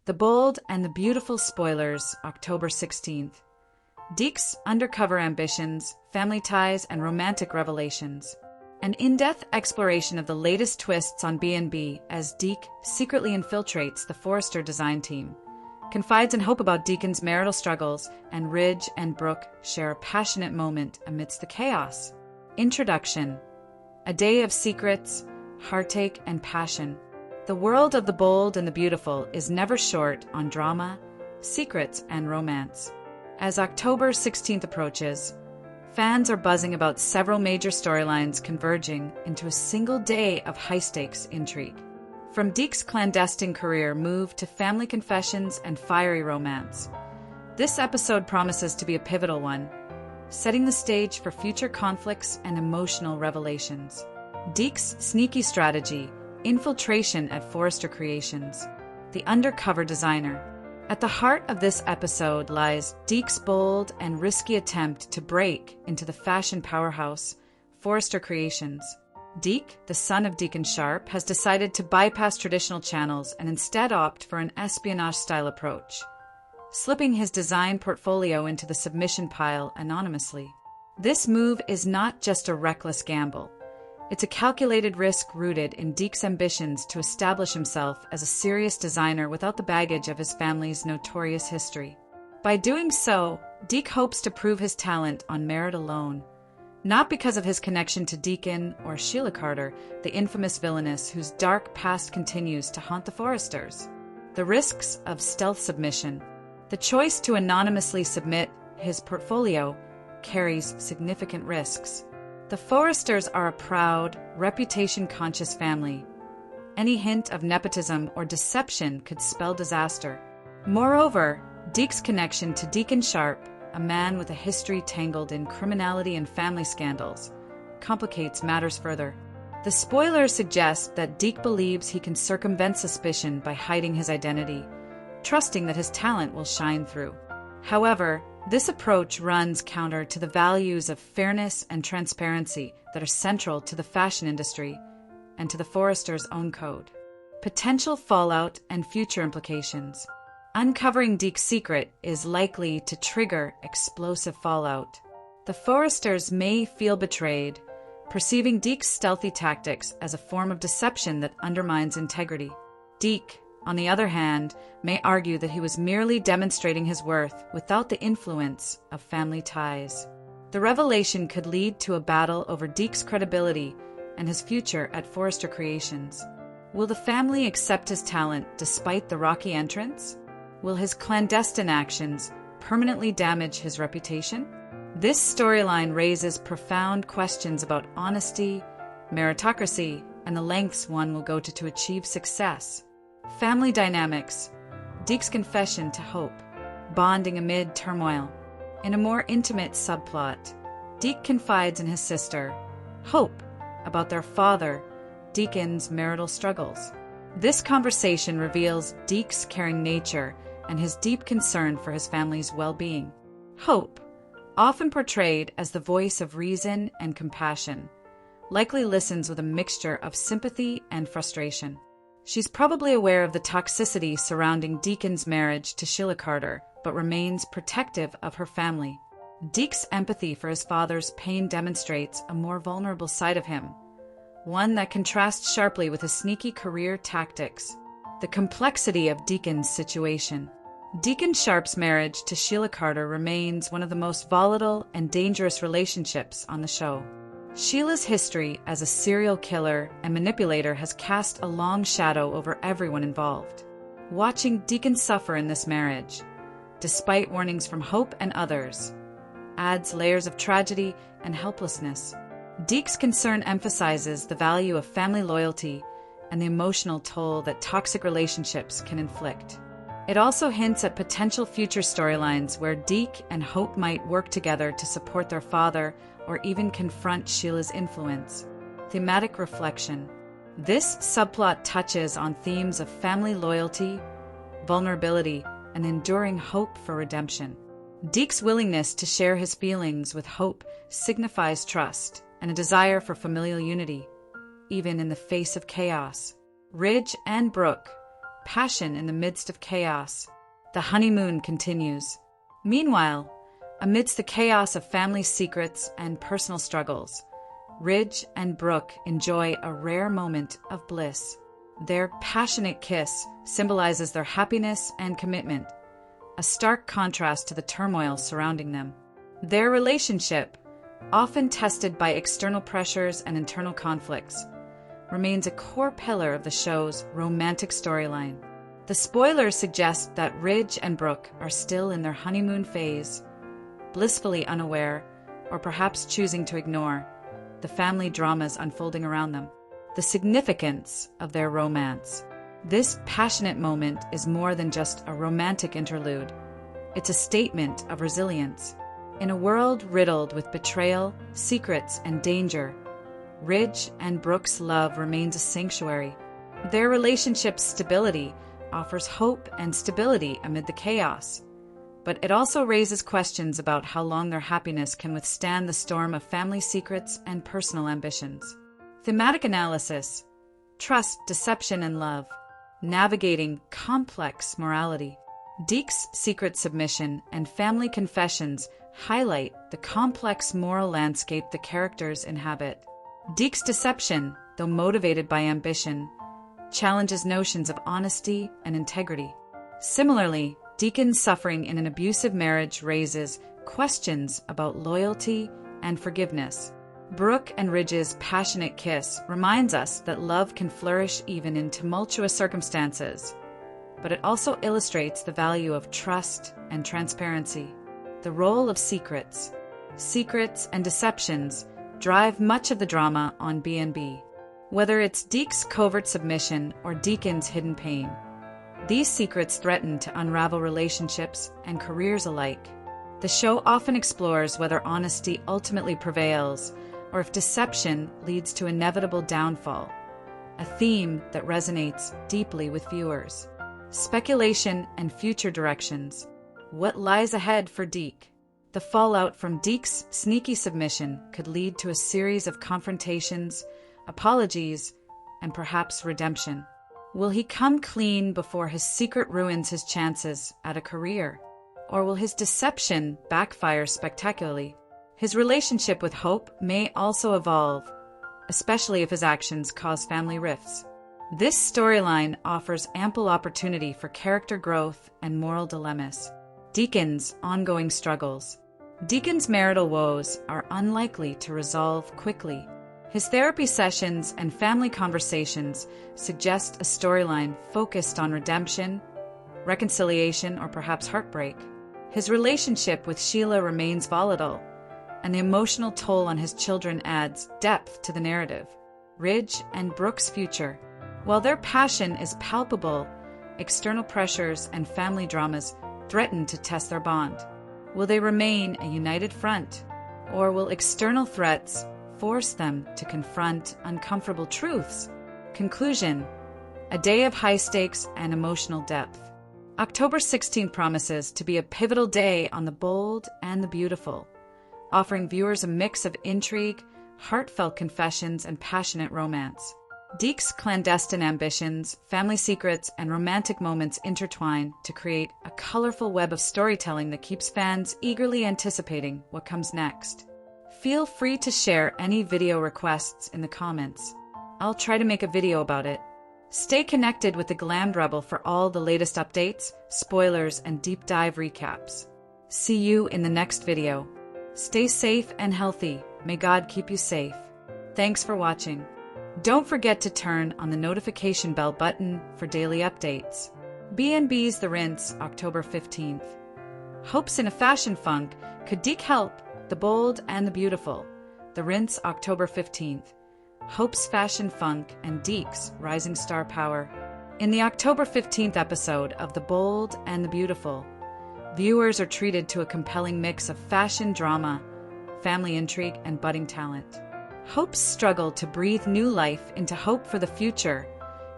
The Bold and the Beautiful Spoilers, October 16th. Deke's undercover ambitions, family ties, and romantic revelations. An in-depth exploration of the latest twists on B&B as Deke secretly infiltrates the Forrester design team. Confides in Hope about Deacon's marital struggles, and Ridge and Brooke share a passionate moment amidst the chaos. Introduction. A day of secrets, heartache, and passion. The world of the bold and the beautiful is never short on drama, secrets, and romance. As October 16th approaches, fans are buzzing about several major storylines converging into a single day of high-stakes intrigue. From Deke's clandestine career move to family confessions and fiery romance, this episode promises to be a pivotal one, setting the stage for future conflicts and emotional revelations. Deke's sneaky strategy, infiltration at Forrester Creations, the undercover designer. At the heart of this episode lies Deke's bold and risky attempt to break into the fashion powerhouse, Forrester Creations. Deke, the son of Deacon Sharp, has decided to bypass traditional channels and instead opt for an espionage-style approach, slipping his design portfolio into the submission pile anonymously. This move is not just a reckless gamble. It's a calculated risk rooted in Deke's ambitions to establish himself as a serious designer without the baggage of his family's notorious history. By doing so, Deke hopes to prove his talent on merit alone, not because of his connection to Deacon or Sheila Carter, the infamous villainess whose dark past continues to haunt the Forresters. The risks of stealth submission. The choice to anonymously submit his portfolio carries significant risks. The Forresters are a proud, reputation-conscious family. Any hint of nepotism or deception could spell disaster. Moreover, Deke's connection to Deacon Sharp, a man with a history tangled in criminality and family scandals, complicates matters further. The spoilers suggest that Deke believes he can circumvent suspicion by hiding his identity, trusting that his talent will shine through. However, this approach runs counter to the values of fairness and transparency that are central to the fashion industry and to the Forrester's own code. Potential fallout and future implications. Uncovering Deke's secret is likely to trigger explosive fallout. The Forresters may feel betrayed, perceiving Deke's stealthy tactics as a form of deception that undermines integrity. Deke, on the other hand, may argue that he was merely demonstrating his worth without the influence of family ties. The revelation could lead to a battle over Deke's credibility and his future at Forrester Creations. Will the family accept his talent despite the rocky entrance? Will his clandestine actions permanently damage his reputation? This storyline raises profound questions about honesty, meritocracy, and the lengths one will go to achieve success. Family dynamics. Deke's confession to Hope. Bonding amid turmoil. In a more intimate subplot, Deke confides in his sister, Hope, about their father, Deacon's marital struggles. This conversation reveals Deke's caring nature and his deep concern for his family's well-being. Hope, often portrayed as the voice of reason and compassion, likely listens with a mixture of sympathy and frustration. She's probably aware of the toxicity surrounding Deacon's marriage to Sheila Carter, but remains protective of her family. Deke's empathy for his father's pain demonstrates a more vulnerable side of him, one that contrasts sharply with his sneaky career tactics. The complexity of Deacon's situation. Deacon Sharp's marriage to Sheila Carter remains one of the most volatile and dangerous relationships on the show. Sheila's history as a serial killer and manipulator has cast a long shadow over everyone involved. Watching Deacon suffer in this marriage, despite warnings from Hope and others, adds layers of tragedy and helplessness. Deke's concern emphasizes the value of family loyalty and the emotional toll that toxic relationships can inflict. It also hints at potential future storylines where Deke and Hope might work together to support their father or even confront Sheila's influence. Thematic reflection. This subplot touches on themes of family loyalty, vulnerability, and enduring hope for redemption. Deke's willingness to share his feelings with Hope signifies trust and a desire for familial unity, even in the face of chaos. Ridge and Brooke, passion in the midst of chaos. The honeymoon continues. Meanwhile, amidst the chaos of family secrets and personal struggles, Ridge and Brooke enjoy a rare moment of bliss. Their passionate kiss symbolizes their happiness and commitment, a stark contrast to the turmoil surrounding them. Their relationship, often tested by external pressures and internal conflicts, remains a core pillar of the show's romantic storyline. The spoilers suggest that Ridge and Brooke are still in their honeymoon phase, blissfully unaware, or perhaps choosing to ignore, the family dramas unfolding around them. The significance of their romance. This passionate moment is more than just a romantic interlude. It's a statement of resilience. In a world riddled with betrayal, secrets, and danger, Ridge and Brooke's love remains a sanctuary. Their relationship's stability offers hope and stability amid the chaos, but it also raises questions about how long their happiness can withstand the storm of family secrets and personal ambitions. Thematic analysis: trust, deception, and love. Navigating complex morality. Deke's secret submission and family confessions highlight the complex moral landscape the characters inhabit. Deke's deception, though motivated by ambition, challenges notions of honesty and integrity. Similarly, Deacon's suffering in an abusive marriage raises questions about loyalty and forgiveness. Brooke and Ridge's passionate kiss reminds us that love can flourish even in tumultuous circumstances, but it also illustrates the value of trust and transparency. The role of secrets. Secrets and deceptions drive much of the drama on B&B. Whether it's Deke's covert submission or Deacon's hidden pain, these secrets threaten to unravel relationships and careers alike. The show often explores whether honesty ultimately prevails or if deception leads to inevitable downfall, a theme that resonates deeply with viewers. Speculation and future directions. What lies ahead for Deke? The fallout from Deke's sneaky submission could lead to a series of confrontations, apologies, and perhaps redemption. Will he come clean before his secret ruins his chances at a career? Or will his deception backfire spectacularly? His relationship with Hope may also evolve, especially if his actions cause family rifts. This storyline offers ample opportunity for character growth and moral dilemmas. Deacon's ongoing struggles. Deacon's marital woes are unlikely to resolve quickly. His therapy sessions and family conversations suggest a storyline focused on redemption, reconciliation, or perhaps heartbreak. His relationship with Sheila remains volatile, and the emotional toll on his children adds depth to the narrative. Ridge and Brooke's future. While their passion is palpable, external pressures and family dramas threaten to test their bond. Will they remain a united front, or will external threats force them to confront uncomfortable truths? Conclusion: a day of high stakes and emotional depth. October 16th promises to be a pivotal day on The Bold and the Beautiful, offering viewers a mix of intrigue, heartfelt confessions, and passionate romance. Deke's clandestine ambitions, family secrets, and romantic moments intertwine to create a colorful web of storytelling that keeps fans eagerly anticipating what comes next. Feel free to share any video requests in the comments. I'll try to make a video about it. Stay connected with the Glammed Rebel for all the latest updates, spoilers, and deep dive recaps. See you in the next video. Stay safe and healthy. May God keep you safe. Thanks for watching. Don't forget to turn on the notification bell button for daily updates. B&B's The Rinse, October 15th. Hope's in a fashion funk. Could Deke help? The Bold and the Beautiful. The Rinse, October 15th. Hope's fashion funk and Deke's rising star power. In the October 15th episode of The Bold and the Beautiful, viewers are treated to a compelling mix of fashion drama, family intrigue, and budding talent. Hope's struggle to breathe new life into hope for the future,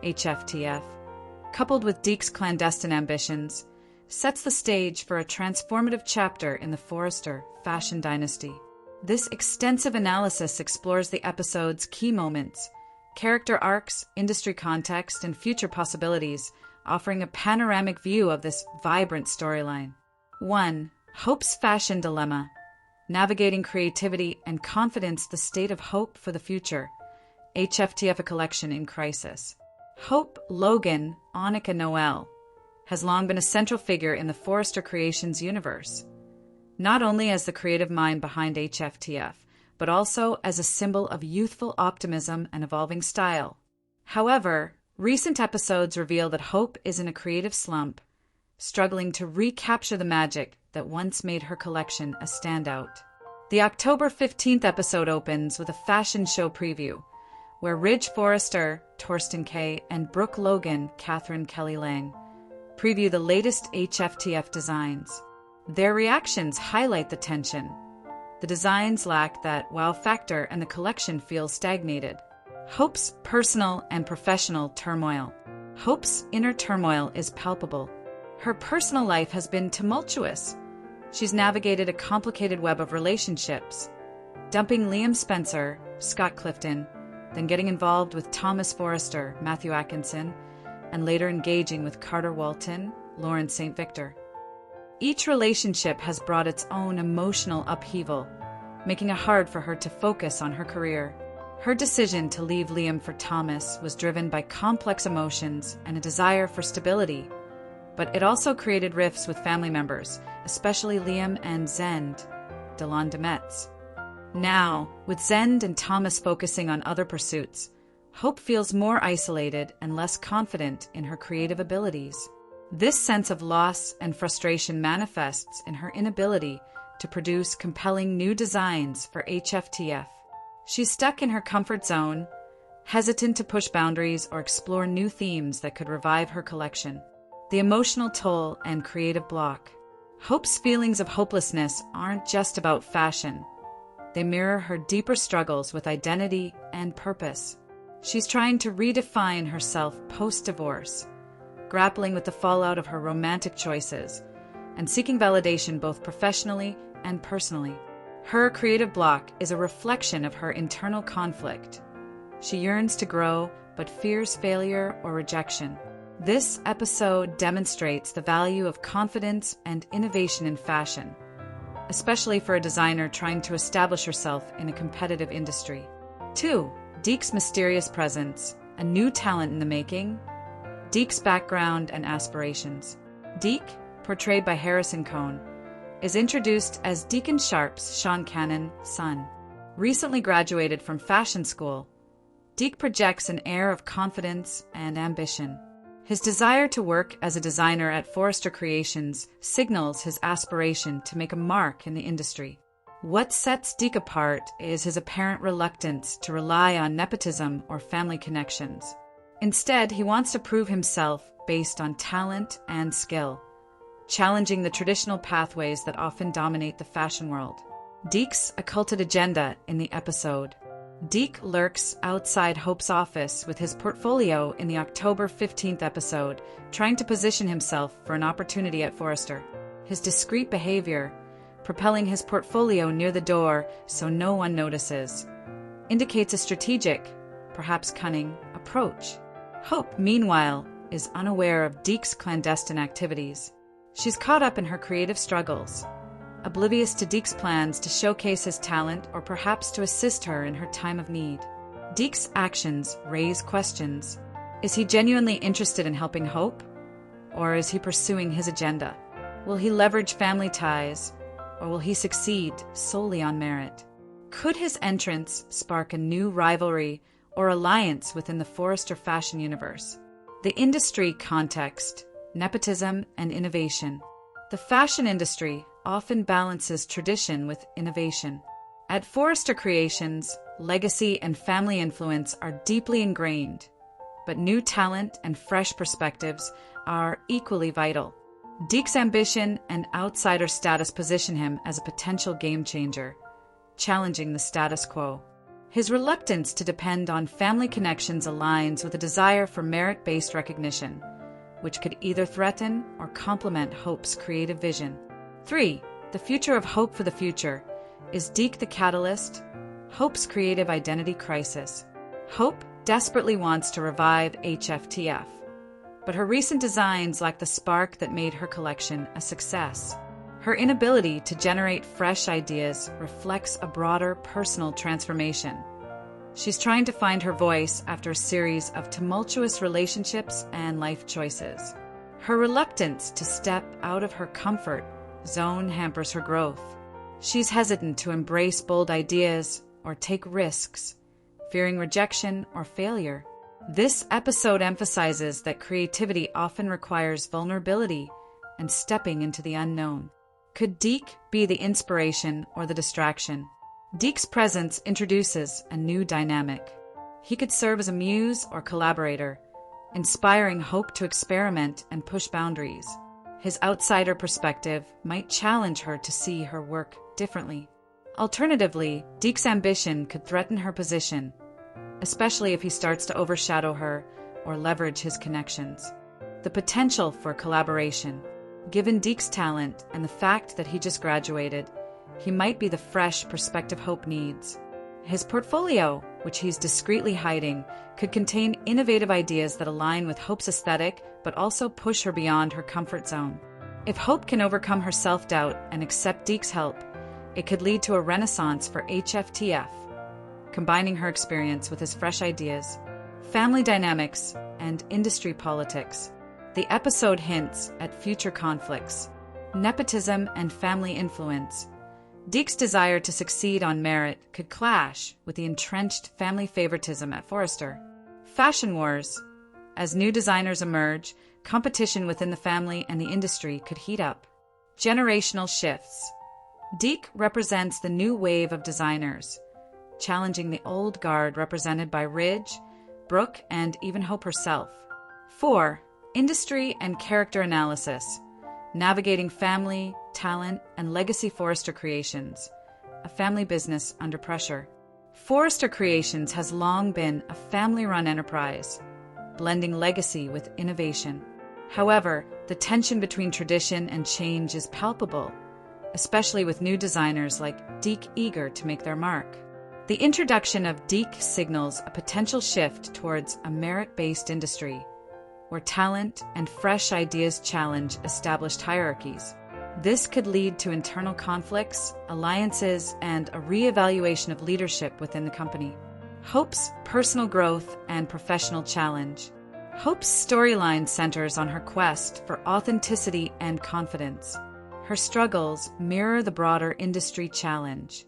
HFTF, coupled with Deke's clandestine ambitions, sets the stage for a transformative chapter in the Forrester fashion dynasty. This extensive analysis explores the episode's key moments, character arcs, industry context, and future possibilities, offering a panoramic view of this vibrant storyline. 1. Hope's fashion dilemma. Navigating creativity and confidence, the state of hope for the future. HFTF, a collection in crisis. Hope, Logan, Annika Noel, has long been a central figure in the Forrester Creations universe, not only as the creative mind behind HFTF, but also as a symbol of youthful optimism and evolving style. However, recent episodes reveal that Hope is in a creative slump, struggling to recapture the magic that once made her collection a standout. The October 15th episode opens with a fashion show preview, where Ridge Forrester, Torsten K., and Brooke Logan, Catherine Kelly Lang, preview the latest HFTF designs. Their reactions highlight the tension. The designs lack that wow factor and the collection feels stagnated. Hope's personal and professional turmoil. Hope's inner turmoil is palpable. Her personal life has been tumultuous. She's navigated a complicated web of relationships, dumping Liam Spencer, Scott Clifton, then getting involved with Thomas Forrester, Matthew Atkinson, and later engaging with Carter Walton, Lauren St. Victor. Each relationship has brought its own emotional upheaval, making it hard for her to focus on her career. Her decision to leave Liam for Thomas was driven by complex emotions and a desire for stability, but it also created rifts with family members, especially Liam and Zend, Delon Demetz. Now, with Zend and Thomas focusing on other pursuits, Hope feels more isolated and less confident in her creative abilities. This sense of loss and frustration manifests in her inability to produce compelling new designs for HFTF. She's stuck in her comfort zone, hesitant to push boundaries or explore new themes that could revive her collection. The emotional toll and creative block. Hope's feelings of hopelessness aren't just about fashion. They mirror her deeper struggles with identity and purpose. She's trying to redefine herself post-divorce, grappling with the fallout of her romantic choices, and seeking validation both professionally and personally. Her creative block is a reflection of her internal conflict. She yearns to grow, but fears failure or rejection. This episode demonstrates the value of confidence and innovation in fashion, especially for a designer trying to establish herself in a competitive industry. 2. Deke's mysterious presence, a new talent in the making. Deke's background and aspirations. Deke, portrayed by Harrison Cohn, is introduced as Deacon Sharp's Sean Cannon's son. Recently graduated from fashion school, Deke projects an air of confidence and ambition. His desire to work as a designer at Forrester Creations signals his aspiration to make a mark in the industry. What sets Deke apart is his apparent reluctance to rely on nepotism or family connections. Instead, he wants to prove himself based on talent and skill, challenging the traditional pathways that often dominate the fashion world. Deke's occulted agenda in the episode. Deke lurks outside Hope's office with his portfolio in the October 15th episode, trying to position himself for an opportunity at Forrester. His discreet behavior, propelling his portfolio near the door so no one notices, indicates a strategic, perhaps cunning, approach. Hope, meanwhile, is unaware of Deke's clandestine activities. She's caught up in her creative struggles, oblivious to Deke's plans to showcase his talent or perhaps to assist her in her time of need. Deke's actions raise questions. Is he genuinely interested in helping Hope? Or is he pursuing his agenda? Will he leverage family ties? Or will he succeed solely on merit? Could his entrance spark a new rivalry or alliance within the Forrester fashion universe? The industry context, nepotism, and innovation. The fashion industry often balances tradition with innovation. At Forrester Creations, legacy and family influence are deeply ingrained, but new talent and fresh perspectives are equally vital. Deke's ambition and outsider status position him as a potential game changer, challenging the status quo. His reluctance to depend on family connections aligns with a desire for merit-based recognition, which could either threaten or complement Hope's creative vision. 3. The future of Hope for the future. Is Deke the catalyst? Hope's creative identity crisis. Hope desperately wants to revive HFTF, but her recent designs lack the spark that made her collection a success. Her inability to generate fresh ideas reflects a broader personal transformation. She's trying to find her voice after a series of tumultuous relationships and life choices. Her reluctance to step out of her comfort zone hampers her growth. She's hesitant to embrace bold ideas or take risks, fearing rejection or failure. This episode emphasizes that creativity often requires vulnerability and stepping into the unknown. Could Deke be the inspiration or the distraction? Deke's presence introduces a new dynamic. He could serve as a muse or collaborator, inspiring Hope to experiment and push boundaries. His outsider perspective might challenge her to see her work differently. Alternatively, Deke's ambition could threaten her position, especially if he starts to overshadow her or leverage his connections. The potential for collaboration. Given Deke's talent and the fact that he just graduated, he might be the fresh perspective Hope needs. His portfolio, which he's discreetly hiding, could contain innovative ideas that align with Hope's aesthetic but also push her beyond her comfort zone. If Hope can overcome her self-doubt and accept Deke's help, it could lead to a renaissance for HFTF, combining her experience with his fresh ideas. Family dynamics and industry politics. The episode hints at future conflicts, nepotism and family influence. Deke's desire to succeed on merit could clash with the entrenched family favoritism at Forrester. Fashion wars. As new designers emerge, competition within the family and the industry could heat up. Generational shifts. Deke represents the new wave of designers, challenging the old guard represented by Ridge, Brooke, and even Hope herself. 4. Industry and character analysis. Navigating family, talent, and legacy Forrester Creations, a family business under pressure. Forrester Creations has long been a family-run enterprise, blending legacy with innovation. However, the tension between tradition and change is palpable, especially with new designers like Deke eager to make their mark. The introduction of Deke signals a potential shift towards a merit-based industry, where talent and fresh ideas challenge established hierarchies. This could lead to internal conflicts, alliances, and a re-evaluation of leadership within the company. Hope's personal growth and professional challenge. Hope's storyline centers on her quest for authenticity and confidence. Her struggles mirror the broader industry challenge,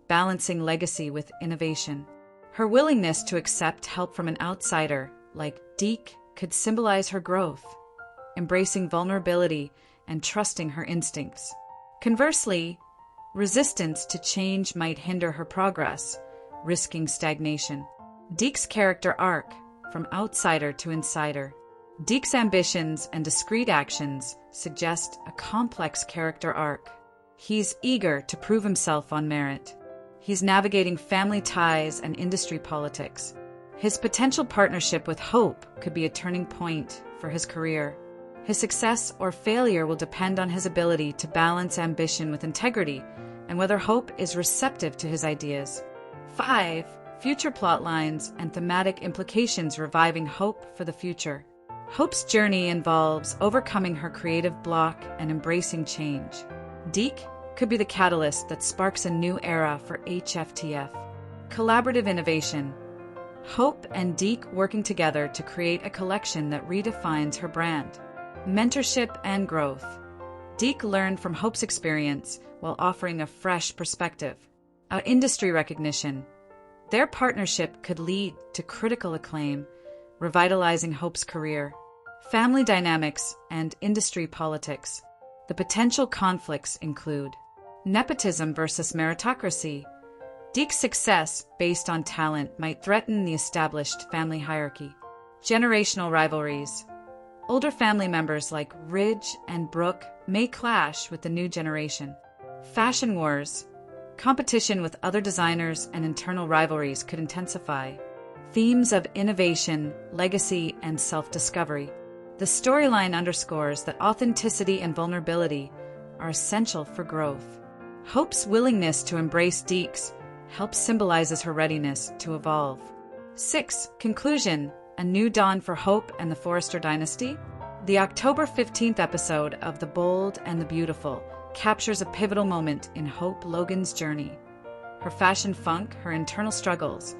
balancing legacy with innovation. Her willingness to accept help from an outsider, like Deke, could symbolize her growth, embracing vulnerability and trusting her instincts. Conversely, resistance to change might hinder her progress, risking stagnation. Deke's character arc, from outsider to insider. Deke's ambitions and discreet actions suggest a complex character arc. He's eager to prove himself on merit. He's navigating family ties and industry politics. His potential partnership with Hope could be a turning point for his career. His success or failure will depend on his ability to balance ambition with integrity and whether Hope is receptive to his ideas. 5. Future plot lines and thematic implications reviving hope for the future. Hope's journey involves overcoming her creative block and embracing change. Deke could be the catalyst that sparks a new era for HFTF. Collaborative innovation. Hope and Deke working together to create a collection that redefines her brand. Mentorship and growth. Deke learned from Hope's experience while offering a fresh perspective. Industry recognition. Their partnership could lead to critical acclaim, revitalizing Hope's career. Family dynamics and industry politics. The potential conflicts include nepotism versus meritocracy. Deke's success based on talent might threaten the established family hierarchy. Generational rivalries. Older family members like Ridge and Brooke may clash with the new generation. Fashion wars. Competition with other designers and internal rivalries could intensify. Themes of innovation, legacy, and self-discovery. The storyline underscores that authenticity and vulnerability are essential for growth. Hope's willingness to embrace Deke's helps symbolizes her readiness to evolve. 6. Conclusion. A new dawn for Hope and the Forrester dynasty? The October 15th episode of The Bold and the Beautiful captures a pivotal moment in Hope Logan's journey. Her fashion funk, her internal struggles,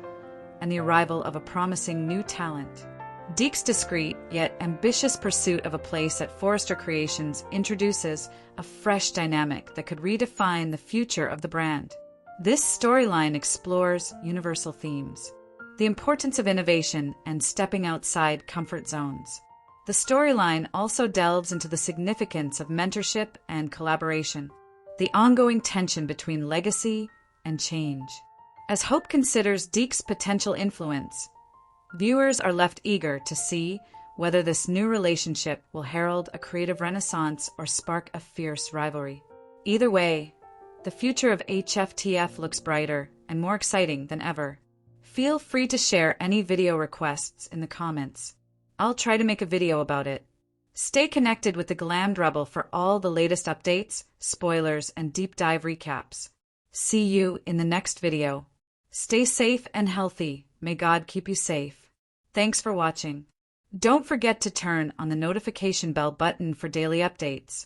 and the arrival of a promising new talent. Deke's discreet yet ambitious pursuit of a place at Forrester Creations introduces a fresh dynamic that could redefine the future of the brand. This storyline explores universal themes, the importance of innovation and stepping outside comfort zones. The storyline also delves into the significance of mentorship and collaboration, the ongoing tension between legacy and change. As Hope considers Deke's potential influence, viewers are left eager to see whether this new relationship will herald a creative renaissance or spark a fierce rivalry. Either way, the future of HFTF looks brighter and more exciting than ever. Feel free to share any video requests in the comments. I'll try to make a video about it. Stay connected with the Glammed Rebel for all the latest updates, spoilers, and deep dive recaps. See you in the next video. Stay safe and healthy. May God keep you safe. Thanks for watching. Don't forget to turn on the notification bell button for daily updates.